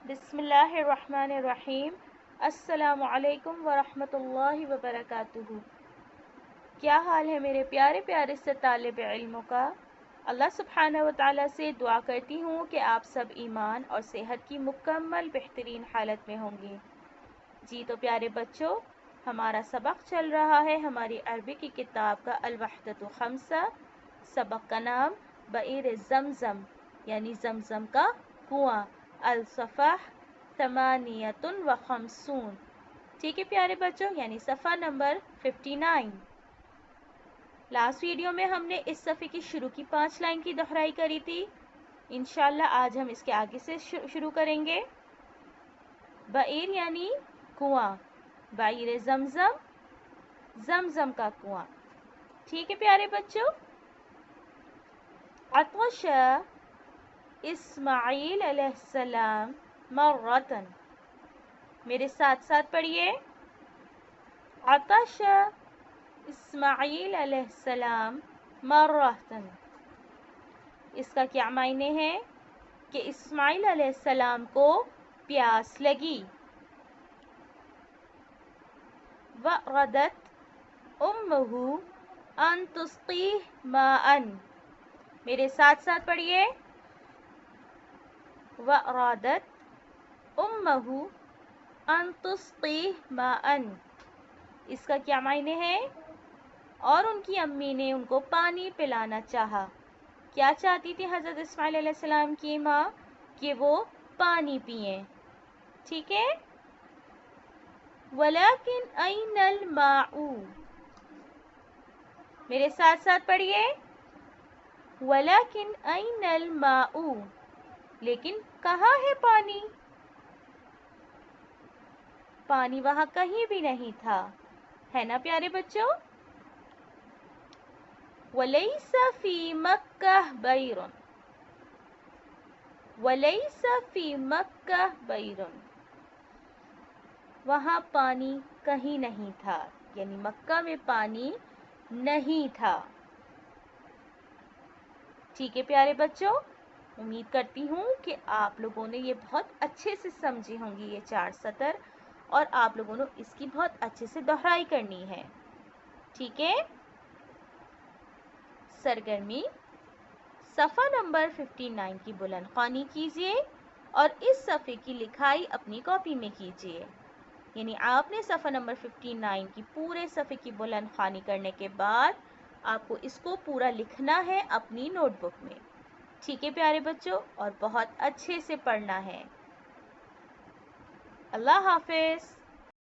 बिस्मिल्लाहिर्रहमानिर्रहीम। अस्सलामु अलैकुम वरहमतुल्लाहि वबरकातुहू। क्या हाल है मेरे प्यारे प्यारे से तालिब इल्मों का। अल्लाह सुब्हानहू व तआला से दुआ करती हूँ कि आप सब ईमान और सेहत की मुकम्मल बेहतरीन हालत में होंगे। जी तो प्यारे बच्चों, हमारा सबक चल रहा है हमारी अरबी की किताब का अल-वहदतु खम्सा। सबक का नाम बईर ज़मज़म यानी ज़मज़म का कुआं। अल-सफ़ह तमानियतुन व खमसून। ठीक है प्यारे बच्चों, यानी सफ़ा नंबर 59। लास्ट वीडियो में हमने इस सफ़े की शुरू की 5 लाइन की दोहराई करी थी। इंशाल्लाह आज हम इसके आगे से शुरू करेंगे। बईर यानी कुआं, बईर ज़मज़म, ज़मज़म का कुआं। ठीक है प्यारे बच्चों। अतश इस्माईल अलैहिस्सलाम मर्रतन। मेरे साथ साथ पढ़िए। अतश इस्माईल अलैहिस्सलाम मर्रतन। इसका क्या मायने है कि इस्माईल अलैहिस्सलाम को प्यास लगी। वरदत उम्मुहु अन तुस्कीह माअन। मेरे साथ साथ पढ़िए। वरदत उम्मुहु अन तुस्कीह माअन। इसका क्या मायने है? और उनकी अम्मी ने उनको पानी पिलाना चाहा। क्या चाहती थी हज़रत इस्माईल अलैहिस्सलाम की माँ? कि वो पानी पिए। ठीक है। वलाकिन ऐनल माऊ। मेरे साथ साथ पढ़िए। वलाकिन ऐनल माऊ। लेकिन कहाँ है पानी? पानी वहाँ कहीं भी नहीं था, है ना प्यारे बच्चों। वलैसा फी मक्का बैरुन। वलैसा फी मक्का बैरुन। वहाँ पानी कहीं नहीं था, यानी मक्का में पानी नहीं था। ठीक है प्यारे बच्चों, उम्मीद करती हूँ कि आप लोगों ने ये बहुत अच्छे से समझी होंगी ये 4 सतर, और आप लोगों ने इसकी बहुत अच्छे से दोहराई करनी है। ठीक है। सरगर्मी सफ़ा नंबर 59 की बुलंद ख़्वानी कीजिए और इस सफ़े की लिखाई अपनी कॉपी में कीजिए। यानी आपने सफ़ा नंबर 59 की पूरे सफ़े की बुलंद ख़्वानी करने के बाद आपको इसको पूरा लिखना है अपनी नोटबुक में। ठीक है प्यारे बच्चों, और बहुत अच्छे से पढ़ना है। अल्लाह हाफ़िज़।